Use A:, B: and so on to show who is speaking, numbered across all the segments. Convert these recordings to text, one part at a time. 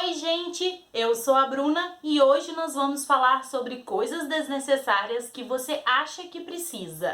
A: Oi, gente! Eu sou a Bruna e hoje nós vamos falar sobre coisas desnecessárias que você acha que precisa.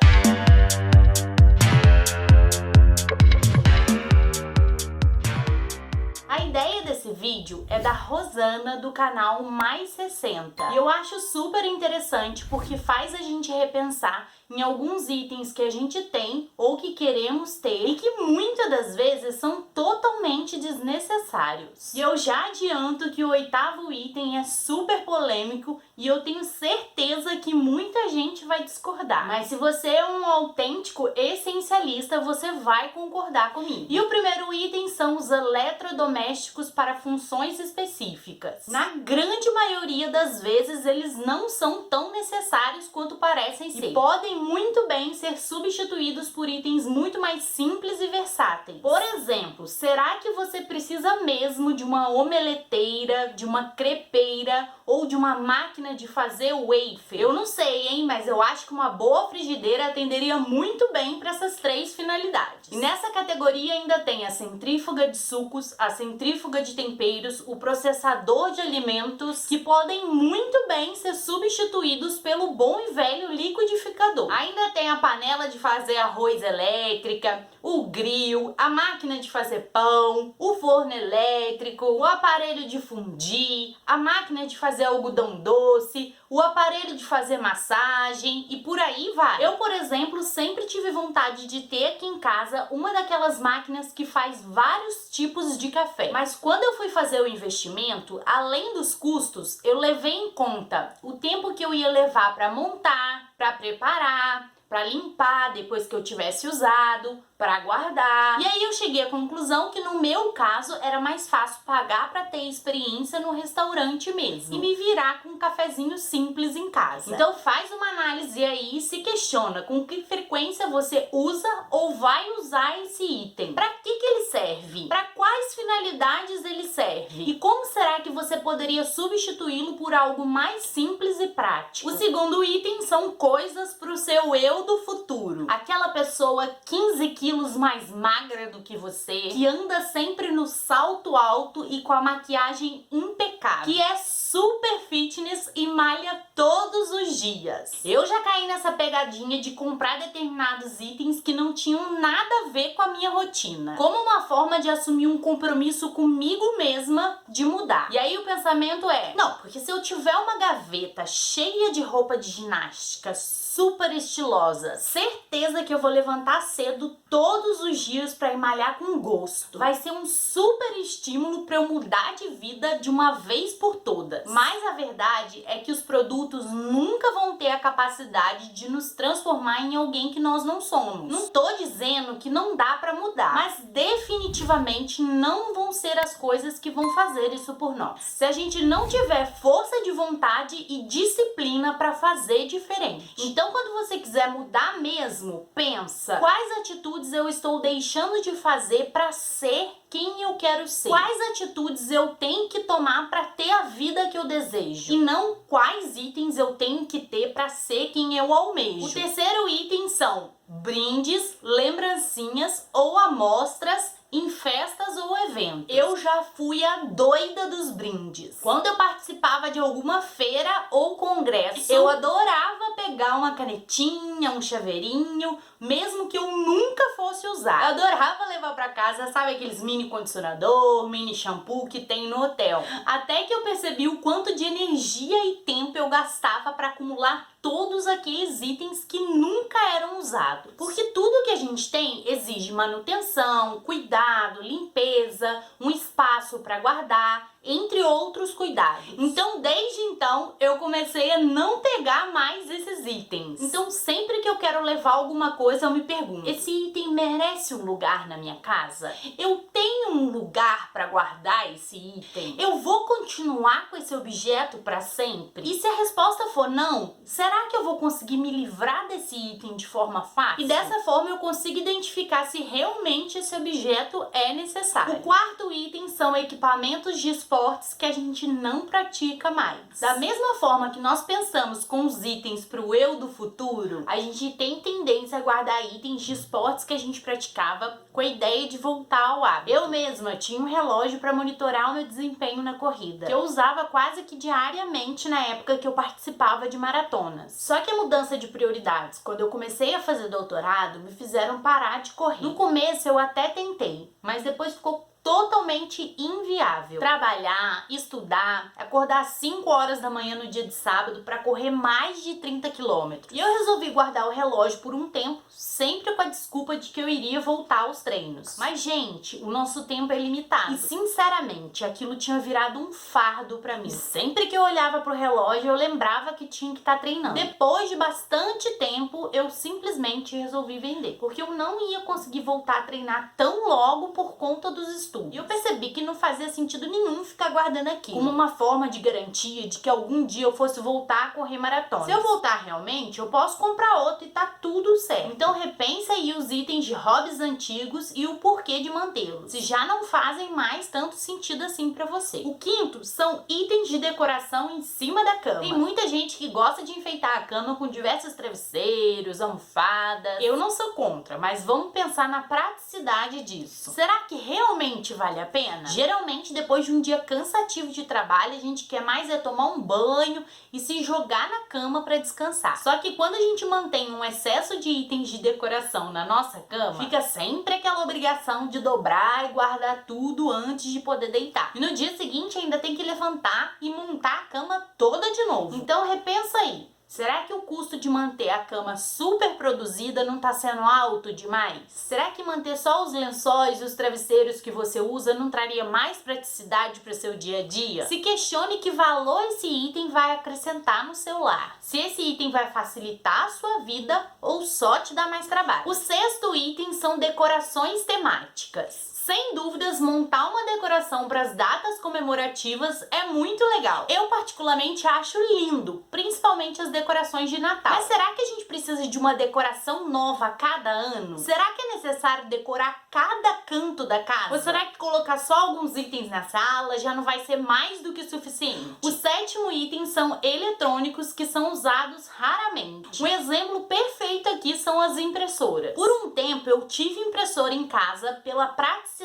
A: A ideia desse vídeo é da Rosana, do canal Mais 60. E eu acho super interessante porque faz a gente repensar em alguns itens que a gente tem ou que queremos ter e que muitas das vezes são totalmente desnecessários. E eu já adianto que o 8º item é super polêmico e eu tenho certeza que muita gente vai discordar. Mas se você é um autêntico essencialista, você vai concordar comigo. E o primeiro item são os eletrodomésticos para funções específicas. Na grande maioria das vezes, eles não são tão necessários quanto parecem ser. E podem muito bem ser substituídos por itens muito mais simples e versáteis. Por exemplo, será que você precisa mesmo de uma omeleteira, de uma crepeira ou de uma máquina de fazer wafer? Eu não sei, hein, mas eu acho que uma boa frigideira atenderia muito bem para essas três finalidades. E nessa categoria ainda tem a centrífuga de sucos, a centrífuga de temperos, o processador de alimentos, que podem muito bem ser substituídos pelo bom e velho liquidificador. Ainda tem a panela de fazer arroz elétrica, o grill, a máquina de fazer pão, o forno elétrico, o aparelho de fundir, a máquina de fazer algodão doce, o aparelho de fazer massagem e por aí vai. Eu, por exemplo, sempre tive vontade de ter aqui em casa uma daquelas máquinas que faz vários tipos de café. Mas quando eu fui fazer o investimento, além dos custos, eu levei em conta o tempo que eu ia levar para montar, para preparar, para limpar depois que eu tivesse usado, para guardar. E aí eu cheguei à conclusão que no meu caso era mais fácil pagar para ter experiência no restaurante mesmo e me virar com um cafezinho simples em casa. Então faz uma análise aí e se questiona com que frequência você usa ou vai usar esse item. Para que ele serve? Para quais finalidades ele serve? E como será que você poderia substituí-lo por algo mais simples e prático? O segundo item são coisas para o seu eu do futuro. Aquela pessoa 15 quilos mais magra do que você, que anda sempre no salto alto e com a maquiagem impecável, que é super fitness e malha todos os dias. Eu já caí nessa pegadinha de comprar determinados itens que não tinham nada a ver com a minha rotina, como uma forma de assumir um compromisso comigo mesma de mudar. E aí o pensamento é, não, porque se eu tiver uma gaveta cheia de roupa de ginástica super estilosa, certeza que eu vou levantar cedo todos os dias para ir malhar com gosto. Vai ser um super estímulo para eu mudar de vida de uma vez por todas. Mas a verdade é que os produtos nunca vão ter a capacidade de nos transformar em alguém que nós não somos. Não tô dizendo que não dá para mudar, mas definitivamente não vão ser as coisas que vão fazer isso por nós. Se a gente não tiver força de vontade e disciplina para fazer diferente. Então, quando você quiser mudar mesmo, pensa, quais atitudes eu estou deixando de fazer para ser quem eu quero ser? Quais atitudes eu tenho que tomar para ter a vida que eu desejo? E não quais itens eu tenho que ter para ser quem eu almejo. O terceiro item são brindes, lembrancinhas ou amostras em festas ou eventos. Eu já fui a doida dos brindes. Quando eu participava de alguma feira ou congresso, eu adorava pegar uma canetinha, um chaveirinho, mesmo que eu nunca fosse usar. Eu adorava levar pra casa, sabe, aqueles mini condicionador, mini shampoo que tem no hotel. Até que eu percebi o quanto de energia e tempo eu gastava pra acumular todos aqueles itens que nunca eram usados. Porque tudo que a gente tem exige manutenção, cuidado, limpeza, um espaço para guardar, entre outros cuidados. Então, desde então, eu comecei a não pegar mais esses itens. Então, sempre que eu quero levar alguma coisa, eu me pergunto, esse item merece um lugar na minha casa? Eu tenho um lugar para guardar esse item? Eu vou continuar com esse objeto para sempre? E se a resposta for não, será que eu vou conseguir me livrar desse item de forma fácil? E dessa forma eu consigo identificar se realmente esse objeto é necessário. O quarto item são equipamentos de esportes que a gente não pratica mais. Da mesma forma que nós pensamos com os itens para o eu do futuro, a gente tem tendência a guardar itens de esportes que a gente praticava com a ideia de voltar ao hábito. Eu mesma tinha um relógio para monitorar o meu desempenho na corrida, que eu usava quase que diariamente na época que eu participava de maratonas. Só que a mudança de prioridades, quando eu comecei a fazer doutorado, me fizeram parar de correr. No começo eu até tentei, mas depois ficou totalmente inviável. Trabalhar, estudar, acordar às 5 horas da manhã no dia de sábado para correr mais de 30 quilômetros. E eu resolvi guardar o relógio por um tempo, sempre com a desculpa de que eu iria voltar aos treinos. Mas, gente, o nosso tempo é limitado. E, sinceramente, aquilo tinha virado um fardo para mim. E sempre que eu olhava pro relógio, eu lembrava que tinha que estar treinando. Depois de bastante tempo, eu simplesmente resolvi vender, porque eu não ia conseguir voltar a treinar tão logo por conta dos estudos. E eu percebi que não fazia sentido nenhum ficar guardando aqui, como uma forma de garantia de que algum dia eu fosse voltar a correr maratona. Se eu voltar realmente, eu posso comprar outro e tá tudo certo. Então repensa aí os itens de hobbies antigos e o porquê de mantê-los, se já não fazem mais tanto sentido assim pra você. O quinto são itens de decoração em cima da cama. Tem muita gente que gosta de enfeitar a cama com diversos travesseiros, almofadas. Eu não sou contra, mas vamos pensar na praticidade disso. Será que realmente vale a pena? Geralmente, depois de um dia cansativo de trabalho, a gente quer mais tomar um banho e se jogar na cama para descansar. Só que quando a gente mantém um excesso de itens de decoração na nossa cama, fica sempre aquela obrigação de dobrar e guardar tudo antes de poder deitar. E no dia seguinte ainda tem que levantar e montar a cama toda de novo. Então repensa aí. Será que o custo de manter a cama super produzida não tá sendo alto demais? Será que manter só os lençóis e os travesseiros que você usa não traria mais praticidade para o seu dia a dia? Se questione que valor esse item vai acrescentar no seu lar. Se esse item vai facilitar a sua vida ou só te dar mais trabalho. O sexto item são decorações temáticas. Sem dúvidas, montar uma decoração para as datas comemorativas é muito legal. Eu particularmente acho lindo, principalmente as decorações de Natal. Mas será que a gente precisa de uma decoração nova a cada ano? Será que é necessário decorar cada canto da casa? Ou será que colocar só alguns itens na sala já não vai ser mais do que suficiente? O sétimo item são eletrônicos que são usados raramente. Um exemplo perfeito aqui são as impressoras. Por um tempo eu tive impressora em casa pela praticidade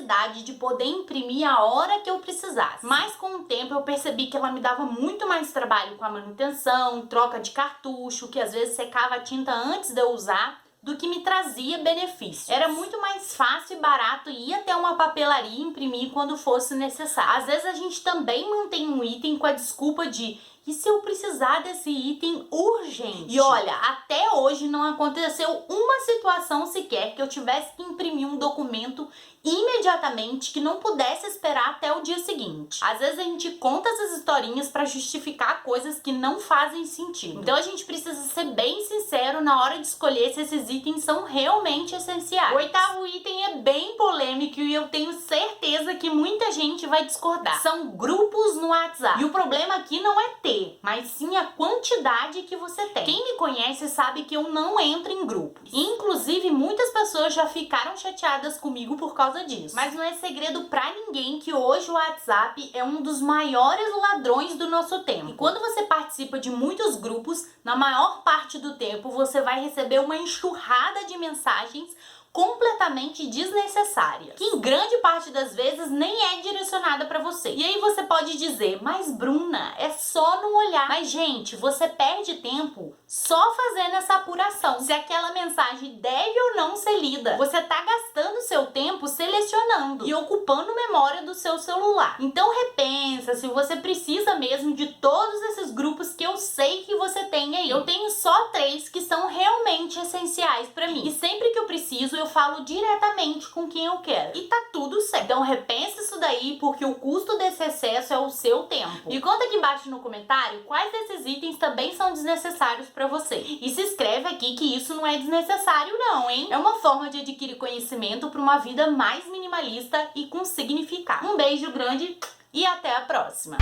A: de poder imprimir a hora que eu precisasse. Mas com o tempo eu percebi que ela me dava muito mais trabalho com a manutenção, troca de cartucho, que às vezes secava a tinta antes de eu usar, do que me trazia benefício. Era muito mais fácil e barato ir até uma papelaria e imprimir quando fosse necessário. Às vezes a gente também mantém um item com a desculpa de e se eu precisar desse item urgente? E olha, até hoje não aconteceu uma situação sequer que eu tivesse que imprimir um documento imediatamente que não pudesse esperar até o dia seguinte. Às vezes a gente conta essas historinhas para justificar coisas que não fazem sentido. Então a gente precisa ser bem sincero na hora de escolher se esses itens são realmente essenciais. O oitavo item é bem polêmico e eu tenho certeza que muita gente vai discordar. São grupos no WhatsApp. E o problema aqui não é ter, mas sim a quantidade que você tem. Quem me conhece sabe que eu não entro em grupos. Inclusive, muitas pessoas já ficaram chateadas comigo por causa disso. Mas não é segredo pra ninguém que hoje o WhatsApp é um dos maiores ladrões do nosso tempo. E quando você participa de muitos grupos, na maior parte do tempo você vai receber uma enxurrada de mensagens completamente desnecessária, que em grande parte das vezes nem é direcionada para você. E aí você pode dizer, mas Bruna, é só não olhar. Mas gente, você perde tempo só fazendo essa apuração, se aquela mensagem deve ou não ser lida. Você tá gastando seu tempo selecionando e ocupando memória do seu celular. Então repensa se você precisa mesmo de todos esses grupos que eu sei que você tem aí. Eu tenho só 3 que são realmente essenciais para mim. E sempre que eu preciso, eu falo diretamente com quem eu quero. E tá tudo certo. Então repensa isso daí, porque o custo desse excesso é o seu tempo. E conta aqui embaixo no comentário quais desses itens também são desnecessários pra você. E se inscreve aqui que isso não é desnecessário não, hein? É uma forma de adquirir conhecimento pra uma vida mais minimalista e com significado. Um beijo grande e até a próxima!